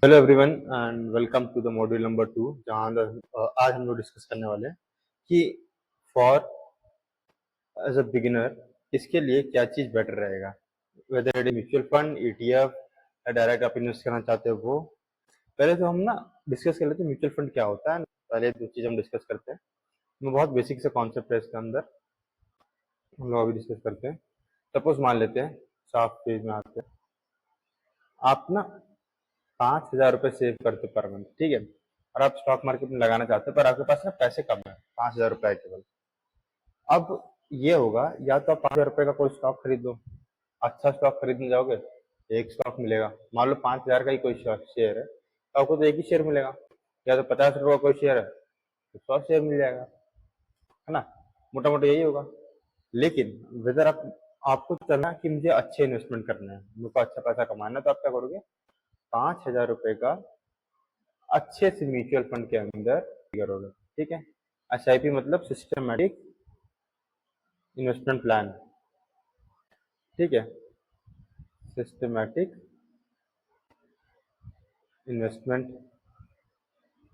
Hello everyone and welcome to the module number 2 जहाँ आज हम लोग डिस्कस करने वाले हैं कि फॉर एज अ बिगिनर इसके लिए क्या चीज़ बेटर रहेगा, whether it is mutual fund, ETF या डायरेक्ट आप इन्वेस्ट करना चाहते हो। वो पहले तो हम ना डिस्कस कर लेते हैं म्यूचुअल फंड क्या होता है। पहले दो चीज़ हम डिस्कस करते हैं। मैं बहुत बेसिक से कॉन्सेप्ट है इसके अंदर, हम लोग अभी डिस्कस करते हैं। सपोज मान लेते हैं, साफ पेज में आते हैं, आप ना 5,000 रुपये सेव करते पर मंथ, ठीक है, और आप स्टॉक मार्केट में लगाना चाहते हैं पर आपके पास ना पैसे कम है, 5,000 रुपये है केवल। अब ये होगा, या तो आप 5,000 रुपये का कोई स्टॉक खरीद लो, अच्छा स्टॉक खरीदने जाओगे एक स्टॉक मिलेगा। मान लो 5,000 का ही कोई शेयर है तो आपको तो एक ही शेयर मिलेगा, या तो 50 रुपये का कोई शेयर है तो 100 शेयर मिल जाएगा, है ना। मोटा मोटा यही होगा। लेकिन वेदर आपको चलना कि मुझे अच्छे इन्वेस्टमेंट करना है, मेरे को अच्छा पैसा कमाना है, तो आप क्या करोगे, 5,000 रुपये का अच्छे से म्यूचुअल फंड के अंदर करोगे, ठीक है। एसआईपी मतलब सिस्टमैटिक इन्वेस्टमेंट प्लान, ठीक है, सिस्टमैटिक इन्वेस्टमेंट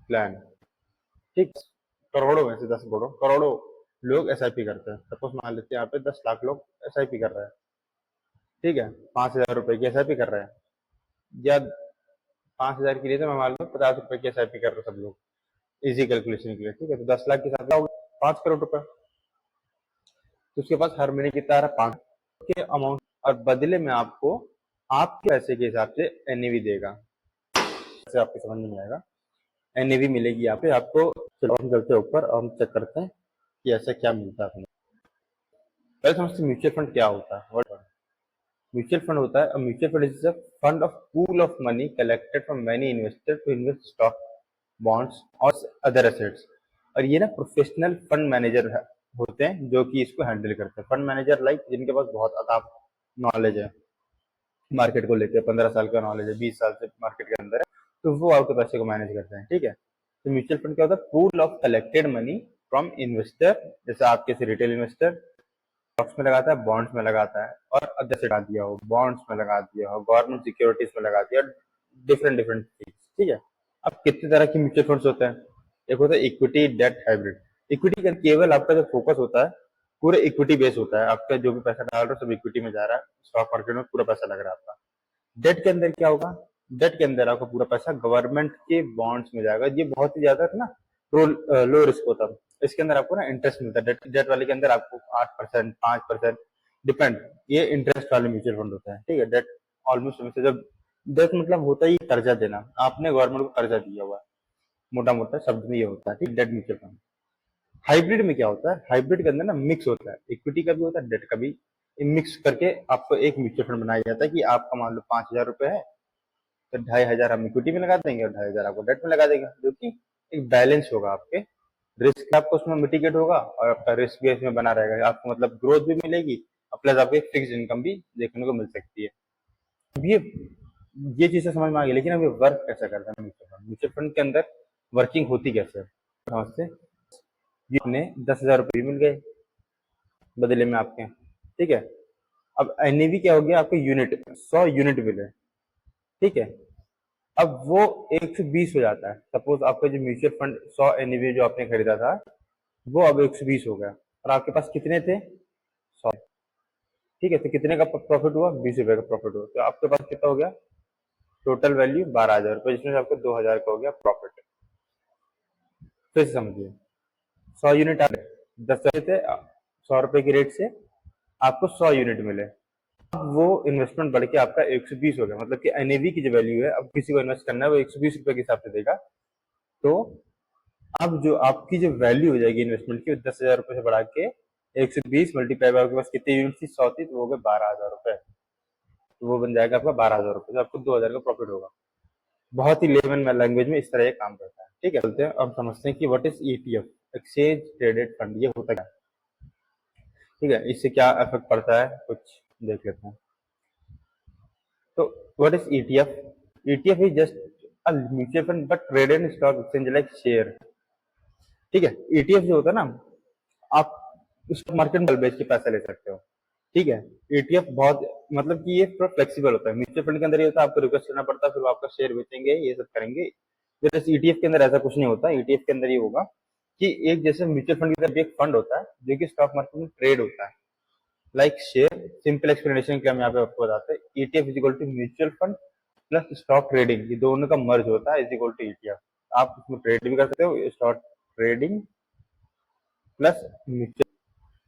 प्लान, ठीक। करोड़ों में से 10 करोड़ों लोग एसआईपी करते हैं। सपोज मान लेते हैं यहाँ पे 10 लाख लोग एसआईपी कर रहे हैं, ठीक है, 5,000 रुपए की एसआईपी कर रहे हैं, या 5,000 की नहीं तो मैं मान लो 50 रुपए की एसआईपी कर रहे हैं सब लोग, इजी कैलकुलेशन के लिए, ठीक है। तो 10 लाख के साथ 5 करोड़ रुपए, तो उसके पास हर महीने कितना आ रहा है, 5 के अमाउंट, और बदले में आपको आपके पैसे के हिसाब से एनएवी देगा। से आपको समझ में नहीं आएगा, एनएवी मिलेगी यहाँ पे आपको। चलो हम चलते हैं ऊपर और हम चेक करते हैं कि ऐसा क्या मिलता है। पहले समझते म्यूचुअल फंड क्या होता है। म्यूचुअल फंड होता है, mutual fund is a fund of pool of money collected from many investor to invest stock, bonds और अदर एसेट्स। और ये ना प्रोफेशनल फंड मैनेजर होते हैं जो कि इसको हैंडल करते हैं। फंड मैनेजर लाइक जिनके पास बहुत अथाह नॉलेज है मार्केट को लेकर, 15 साल का नॉलेज है, 20 साल से मार्केट के अंदर है, तो वो आपके पैसे को मैनेज करते हैं, ठीक है। तो म्यूचुअल फंड क्या होता है, pool of collected money from investor, जैसे आपके से रिटेल इन्वेस्टर स्टॉक्स में लगाता है, बॉन्ड्स में लगाता है, और अदर से लगा दिया हो, बॉन्ड्स में लगा दिया हो, गवर्नमेंट सिक्योरिटीज में लगा दिया, डिफरेंट डिफरेंट चीज, ठीक है। अब कितने तरह के म्यूचुअल फंड्स होते हैं, एक होता है इक्विटी, डेट, हाइब्रिड। इक्विटी का केवल आपका जो फोकस होता है पूरे इक्विटी बेस होता है, आपका जो भी पैसा डाल रहे हो सब इक्विटी में जा रहा है, स्टॉक मार्केट में पूरा पैसा लग रहा है आपका। डेट के अंदर क्या होगा, डेट के अंदर आपका पूरा पैसा गवर्नमेंट के बॉन्ड्स में जाएगा। ये बहुत ही ज्यादा ना लो रिस्क होता है, इसके अंदर आपको ना इंटरेस्ट मिलता है। डेट वाले के अंदर आपको 8%, 5%, डिपेंड, ये इंटरेस्ट वाले म्यूचुअल फंड होता है, ठीक है। डेट ऑलमोस्ट जब डेट मतलब होता ही कर्जा देना, आपने गवर्नमेंट को कर्जा दिया हुआ है, मोटा मोटा शब्द में ये होता है, ठीक, डेट म्यूचुअल फंड। हाइब्रिड में क्या होता है, हाइब्रिड के अंदर ना मिक्स होता है, इक्विटी का भी होता है, डेट का भी, मिक्स करके आपको एक म्यूचुअल फंड बनाया जाता है कि आपका मान लो 5,000 रुपए है तो 2,500 हम इक्विटी में लगा देंगे और 2,500 आपको डेट में लगा देंगे, जो कि एक बैलेंस होगा। आपके रिस्क आपको उसमें मिटिगेट होगा और आपका रिस्क भी इसमें बना रहेगा, आपको मतलब ग्रोथ भी मिलेगी और प्लस आपको एक फिक्स इनकम भी देखने को मिल सकती है। अब ये चीजें समझ में आ गई, लेकिन अब ये वर्क कैसे करता है म्यूचुअल फंड, म्यूचुअल फंड के अंदर वर्किंग होती कैसे है। समझते, ये अपने 10,000 रुपये मिल गए बदले में आपके, ठीक है। अब एनएवी क्या हो गया, आपको यूनिट 100 यूनिट मिले, ठीक है। अब वो 120 हो जाता है। सपोज आपका जो म्यूचुअल फंड 100 एनएवी जो आपने खरीदा था वो अब 120 हो गया, और आपके पास कितने थे, 100, ठीक है। तो कितने का प्रॉफिट हुआ, 20 रुपए का प्रॉफिट हुआ, तो आपके पास कितना हो गया, टोटल वैल्यू 12,000 रुपए, जिसमें से आपको 2,000 का हो गया प्रॉफिट। फिर से समझिए, 100 यूनिट आप 10 थे, 100 रुपए की रेट से आपको 100 यूनिट मिले, अब वो इन्वेस्टमेंट बढ़ के आपका 120 हो गया, मतलब कि एनएवी की जो वैल्यू है, अब किसी को इन्वेस्ट करना है वो 120 रुपए के हिसाब से देगा। तो अब जो आपकी जो वैल्यू हो जाएगी इन्वेस्टमेंट की, 10,000 रुपए से बढ़ा के 120 मल्टीप्लाई बाय आपके पास कितनी यूनिट थी, 100 थी, तो वो हो गए 12,000 रुपए, तो वो बन जाएगा आपका 12,000 रुपए, तो आपको 2,000 का प्रॉफिट होगा। बहुत ही लेमन में लैंग्वेज में इस तरह ये काम करता है, ठीक है। चलते हैं अब समझते हैं कि what is ETF, exchange traded fund, ये होता क्या है, ठीक है, इससे क्या इफेक्ट पड़ता है कुछ देख लेते हैं। तो what is ETF, ETF is just a mutual fund but traded in stock exchange like share, ठीक है। ईटीएफ जो होता है ना, आप स्टॉक मार्केट में बेच के पैसा ले सकते हो, ठीक है। ईटीएफ बहुत मतलब कि ये थोड़ा फ्लेक्सिबल होता है। म्यूचुअल फंड के अंदर ये होता है आपको रिक्वेस्ट करना पड़ता है, फिर वो आपका शेयर बेचेंगे, ये सब करेंगे। जैसे ईटीएफ के अंदर ऐसा कुछ नहीं होता। ईटीएफ के अंदर ये होगा कि एक जैसे म्यूचुअल फंड की तरफ एक फंड होता है जो कि स्टॉक मार्केट में ट्रेड होता है लाइक शेयर। सिंपल एक्सप्लेनेशन के हम यहाँ पे आपको बताते हैं, ETF is equal to mutual fund plus stock trading, ये दोनों का मर्ज होता है, इज इक्वल टू ईटीएफ। आप उसमें ट्रेड भी कर सकते हो, स्टॉक ट्रेडिंग प्लस म्यूचुअल।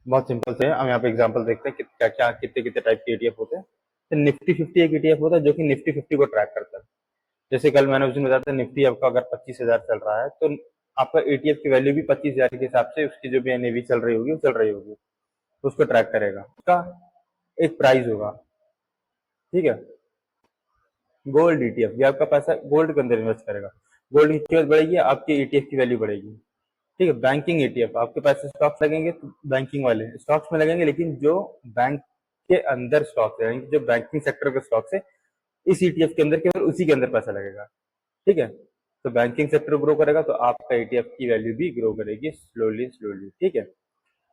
बहुत सिंपल से है, हम यहाँ पे एग्जांपल देखते हैं कि क्या क्या कितने कितने टाइप के ईटीएफ होते हैं। तो निफ्टी 50 एक ईटीएफ होता है जो कि निफ्टी 50 को ट्रैक करता है। जैसे कल मैंने उस दिन बताया था, निफ्टी आपका अगर 25,000 चल रहा है तो आपका ईटीएफ की वैल्यू भी 25,000 के हिसाब से उसकी जो भी एनएवी चल रही होगी वो चल रही होगी, तो उसको ट्रैक करेगा। उसका एक प्राइस होगा, ठीक है। गोल्ड ईटीएफ, ये आपका पैसा गोल्ड के अंदर इन्वेस्ट करेगा। गोल्ड की कीमत बढ़ेगी, आपके ईटीएफ की वैल्यू बढ़ेगी, ठीक है। बैंकिंग ईटीएफ, आपके पैसे स्टॉक्स लगेंगे तो बैंकिंग वाले स्टॉक्स में लगेंगे, लेकिन जो बैंक के अंदर स्टॉक्स है, जो बैंकिंग सेक्टर के स्टॉक्स है, इस ईटीएफ के अंदर केवल उसी के अंदर पैसा लगेगा, ठीक है। तो बैंकिंग सेक्टर ग्रो करेगा तो आपका ईटीएफ की वैल्यू भी ग्रो करेगी स्लोली स्लोली, ठीक है।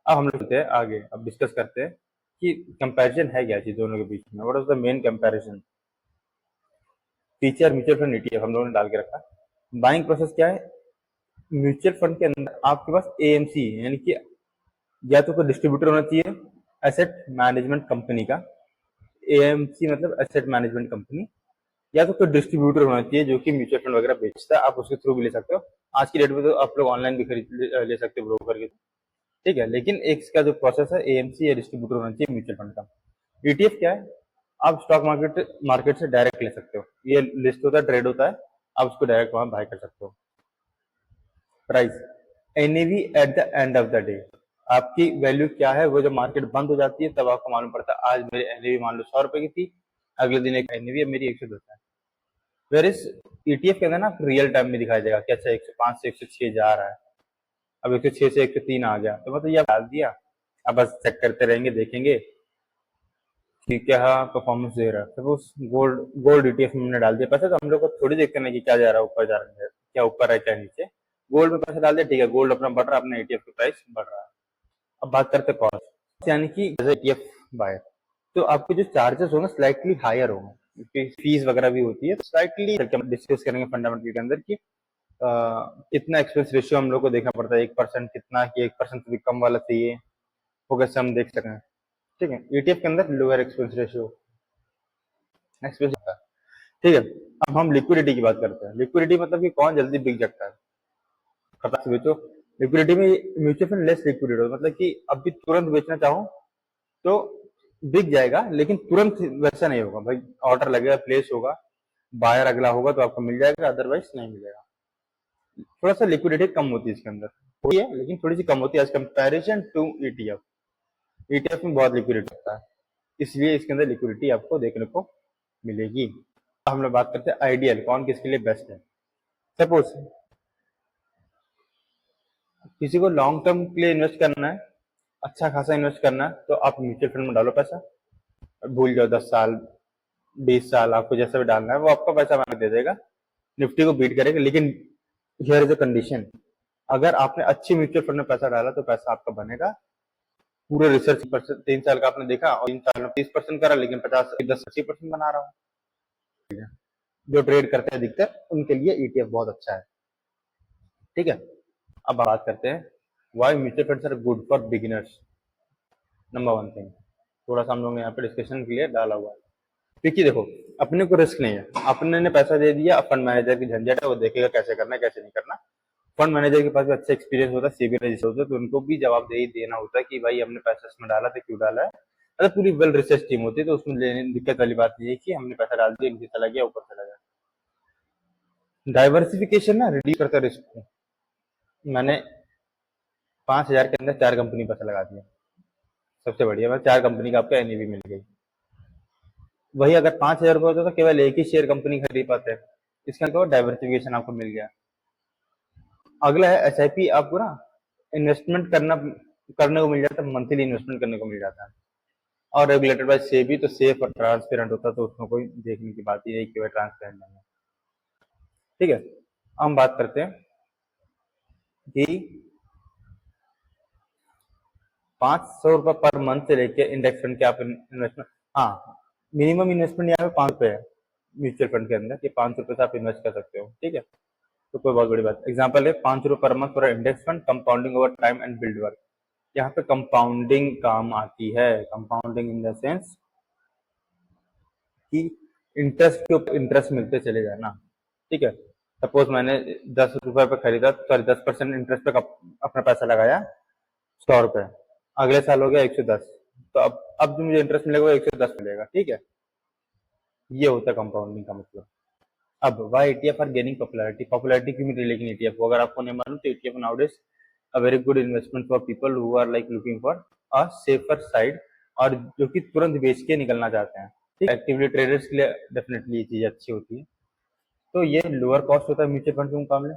अब हम लोग चलते हैं आगे, अब डिस्कस करते हैं कि कंपैरिजन है क्या चीज दोनों के बीच में। What is the main comparison. Feature mutual fund ETF हम लोगों ने डाल के रखा। बाइंग प्रोसेस क्या है, म्यूचुअल फंड के अंदर आपके पास एएमसी यानी कि या तो कोई डिस्ट्रीब्यूटर होना चाहिए एसेट मैनेजमेंट कंपनी का। एएमसी मतलब एसेट मैनेजमेंट कंपनी, या तो कोई डिस्ट्रीब्यूटर होना चाहिए जो कि म्यूचुअल फंड वगैरह बेचता है, आप उसके थ्रू भी ले सकते हो। आज की डेट में तो आप लोग ऑनलाइन भी खरीद ले सकते हो ब्रोकर के, ठीक है। लेकिन एक इसका जो प्रोसेस है, एएमसी या डिस्ट्रीब्यूटर होना चाहिए म्यूचुअल फंड का। ईटीएफ क्या है, आप स्टॉक मार्केट मार्केट से डायरेक्ट ले सकते हो, ये लिस्ट होता है, ट्रेड होता है, आप उसको डायरेक्ट वहां बाय कर सकते हो। Price, NAV at the end of the day, आपकी वैल्यू क्या है वो जब मार्केट बंद हो जाती है तब आपको मालूम पड़ता है। आज मेरी एनएवी मान लो 100 रुपए की थी, अगले दिन एक एनएवी मेरी 110 है। वेर इज ईटीएफ के अंदर ना रियल टाइम में दिखाई देगा कि अच्छा 105 से 106 जा रहा है, अब 106 से 103 आ गया, तो मतलब ये डाल दिया, अब बस चेक करते रहेंगे, देखेंगे कि क्या परफॉर्मेंस दे रहा है। सपोज गोल्ड गोल्ड ईटीएफ में हमने डाल दिया पैसा, तो हम लोग को थोड़ी देखते नहीं कि क्या जा रहा है, ऊपर जा रहा है क्या, ऊपर है क्या नीचे। गोल्ड में पैसा डाल दिया, ठीक है, गोल्ड अपना बढ़ रहा है, अपना ईटीएफ का प्राइस बढ़ रहा है। अब बात करते हैं कॉस्ट, यानी कि एज ईटीएफ बायर तो आपके जो चार्जेस होंगे स्लाइटली हायर होंगे, क्योंकि फीस वगैरह भी होती है, स्लाइटली डिस्कस करेंगे फंडामेंटल के अंदर कि कितना एक्सपेंस रेशियो हम लोग को देखना पड़ता है, 1% कितना कि 1% से भी कम वाला चाहिए, वो कैसे हम देख सकें, ठीक है। ईटीएफ के अंदर लोअर एक्सपेंस रेशियो एक्सपेंस होता है, ठीक है। अब हम लिक्विडिटी की बात करते हैं। लिक्विडिटी मतलब कि कौन जल्दी बिक सकता है, फटाक से बेचो। लिक्विडिटी में म्यूचुअल फंड लेस लिक्विड होता है, मतलब कि अभी तुरंत बेचना चाहो तो बिक जाएगा, लेकिन तुरंत वैसा नहीं होगा भाई, ऑर्डर लगेगा, प्लेस होगा, बायर अगला होगा तो आपको मिल जाएगा, अदरवाइज नहीं मिलेगा। थोड़ा सा लिक्विडिटी कम होती है इसके अंदर, होती है लेकिन थोड़ी सी कम होती है as comparison to ETF. ETF में बहुत लिक्विडिटी होता है, इसलिए इसके अंदर लिक्विडिटी आपको देखने को मिलेगी। हम लोग बात करते हैं आइडियल कौन किसके लिए बेस्ट है। सपोज किसी को लॉन्ग टर्म के लिए इन्वेस्ट करना है, अच्छा खासा इन्वेस्ट करना है, तो आप म्यूचुअल फंड में डालो पैसा, भूल जाओ 10 साल 20 साल आपको जैसा भी डालना है वो आपका पैसा बना दे देगा, निफ्टी को बीट करेगा। लेकिन हियर इज अ कंडीशन, अगर आपने अच्छी म्यूचुअल फंड में पैसा डाला तो पैसा आपका बनेगा। पूरे रिसर्च 3 साल का आपने देखा और 3 साल में 30% करा, लेकिन 50 10 80% बना रहा हूँ। जो ट्रेड करते हैं अधिकतर उनके लिए ईटीएफ बहुत अच्छा है, ठीक है। अब बात करते हैं why mutual funds are good for beginners. Number one thing, थोड़ा सा हम लोग ने यहाँ पे डिस्कशन के लिए डाला हुआ है, क्योंकि देखो अपने को रिस्क नहीं है, अपने ने पैसा दे दिया, फंड मैनेजर की झंझट है, वो देखेगा कैसे करना है कैसे नहीं करना। फंड मैनेजर के पास भी अच्छा एक्सपीरियंस होता है, सीबी रजिस्टर होता है, तो उनको भी जवाबदेही देना होता है कि भाई हमने पैसा इसमें डाला था, क्यों डाला है। अगर पूरी वेल रिसर्च टीम होती है तो उसमें दिक्कत वाली बात ये है कि हमने पैसा डाल दिया, नीचे चला गया, ऊपर चला गया। डाइवर्सिफिकेशन ना रिड्यूस करता है रिस्क को। मैंने 5,000 के अंदर 4 कंपनी पैसा लगा दिया, सबसे बढ़िया मैं 4 कंपनी का आपको एनईवी मिल गई। वही अगर 5,000 रुपये होता तो केवल एक ही शेयर कंपनी खरीद पाते, इसके अंदर डाइवर्सिफिकेशन आपको मिल गया। अगला है एसआईपी, आपको ना इन्वेस्टमेंट करने को मिल जाता है, मंथली इन्वेस्टमेंट करने को मिल जाता है, और रेगुलेटेड बाय सेबी, तो सेफ और ट्रांसपेरेंट होता है, तो उसमें कोई देखने की बात ही नहीं कि वह ट्रांसपेरेंट नहीं है, ठीक है। हम बात करते हैं कि ₹500 पर मंथ से लेके इंडेक्स फंड के आप इन्वेस्टमेंट, हाँ, मिनिमम इन्वेस्टमेंट यहाँ पे ₹5 है म्यूचुअल फंड के अंदर, कि ₹5 से आप इन्वेस्ट कर सकते हो, ठीक है। तो कोई बहुत बड़ी बात, एग्जाम्पल है ₹5 per month for index fund, compounding over time and build work. यहाँ पे कंपाउंडिंग काम आती है, कंपाउंडिंग इन द सेंस कि इंटरेस्ट के ऊपर इंटरेस्ट मिलते चले जाना, ठीक है। सपोज मैंने ₹10 पे खरीदा, सॉरी 10% इंटरेस्ट पे अपना पैसा लगाया, ₹100, अगले साल हो गया 110, तो अब जो मुझे इंटरेस्ट मिलेगा वो 110 मिलेगा, ठीक है। ये होता है कंपाउंडिंग का मतलब। अब why ETF are gaining popularity, popularity क्यों मिल रही है लेकिन ईटीएफ को, अगर आपको नहीं मालूम तो ETF nowadays a very good investment for people who are like looking for a safer side, और जो कि तुरंत बेच के निकलना चाहते हैं, ठीक है। एक्टिवली ट्रेडर्स के लिए डेफिनेटली ये चीज अच्छी होती है। तो ये लोअर कॉस्ट होता है म्यूचुअल फंड के मुकाबले,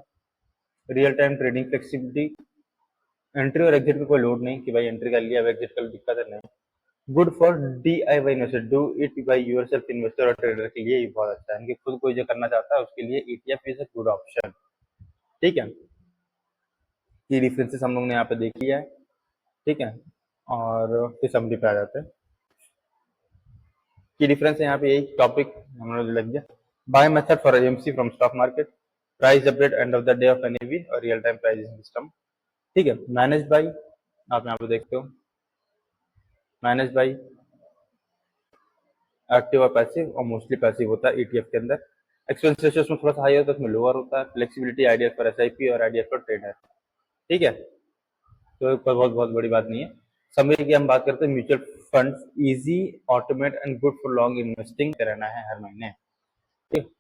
real time trading flexibility, entry और एग्जिट की कोई लोड नहीं कि भाई एंट्री कर लिया अब एग्जिट कर दिक्कत है, नहीं। Good for DIY investor, do it by yourself, investor और ट्रेडर के लिए ये बहुत अच्छा है, इनके खुद कोई जो करना चाहता है उसके लिए ETF is a good option, ठीक है। की डिफरेंसेस हम लोग ने यहाँ पे देख लिया है, ठीक है। और फिर समरी पे आ जाते हैं। की डिफरेंस है यहाँ पे, यही टॉपिक हम लोग लग गया। By method for AMC from stock market, price update end of the day of NAV और रियल टाइम प्राइसिंग सिस्टम, ठीक है। मैनेज बाय, आप यहाँ पे देखते हो, मैनेज बाय एक्टिव और पैसिव, और मोस्टली पैसिव होता है ETF के अंदर। एक्सपेंस रेशियो उसमें थोड़ा सा हाई होता है, उसमें लोअर होता है। फ्लेक्सिबिलिटी आइडियल फॉर SIP और आइडियल फॉर ट्रेडर, ठीक है। तो कोई बहुत बहुत बड़ी बात नहीं है। समरी की हम बात करते हैं, mutual funds easy, automate and good for long investing करना है हर महीने, ठीक।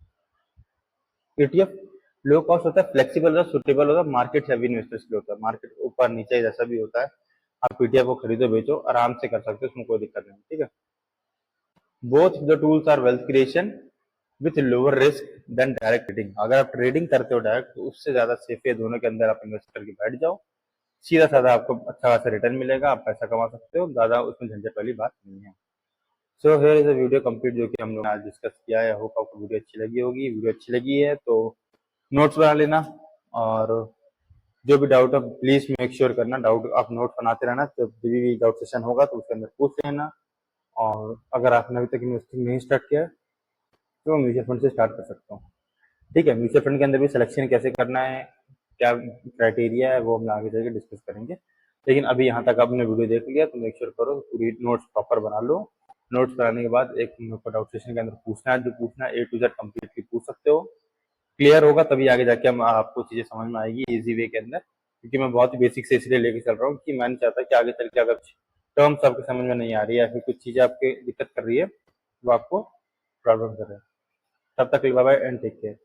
ETF लो कॉस्ट होता है, फ्लेक्सिबल होता है, सुटेबल होता है, मार्केट हैवी इन्वेस्टर्स के लिए होता है, मार्केट ऊपर नीचे जैसा भी होता है, आप ETF को खरीदो बेचो आराम से कर सकते हो, उसमें कोई दिक्कत नहीं, ठीक है। Both the tools are wealth creation with lower risk than direct trading, अगर आप ट्रेडिंग करते हो डायरेक्ट तो उससे ज्यादा सेफ है, दोनों के अंदर आप इन्वेस्ट करके बैठ जाओ, सीधा साधा आपको अच्छा खासा रिटर्न मिलेगा, आप पैसा कमा सकते हो, ज्यादा उसमें झंझट वाली बात नहीं है। So here is a video complete जो कि हम लोग ने आज डिस्कस किया है। होप आपको वीडियो अच्छी लगी होगी, वीडियो अच्छी लगी है तो नोट्स बना लेना, और जो भी डाउट है प्लीज मेक श्योर करना, डाउट आप नोट बनाते रहना, जब भी डाउट सेशन होगा तो उसके अंदर पूछ लेना। और अगर आपने अभी तक इन्वेस्टिंग नहीं स्टार्ट किया तो म्यूचुअल फंड से स्टार्ट कर सकता हूँ, ठीक है। म्यूचुअल फंड के अंदर भी सिलेक्शन कैसे करना है, क्या क्राइटेरिया है, वो हम आगे चल के डिस्कस करेंगे। लेकिन अभी यहाँ तक आपने वीडियो देख लिया तो मेक श्योर करो पूरी नोट्स प्रॉपर बना लो। नोट्स बनाने के बाद एक डाउट सेशन के अंदर पूछना है, जो पूछना है A to Z कम्प्लीटली पूछ सकते हो, क्लियर होगा तभी आगे जाके हम आपको चीजें समझ में आएगी इजी वे के अंदर, क्योंकि मैं बहुत ही बेसिक से इसलिए लेके चल रहा हूँ कि मैं नहीं चाहता कि आगे चल के अगर टर्म्स आपको समझ में नहीं आ रही है या फिर कुछ चीजें आपके दिक्कत कर रही है वो आपको प्रॉब्लम कर रहे हैं। तब तक bye bye and take care.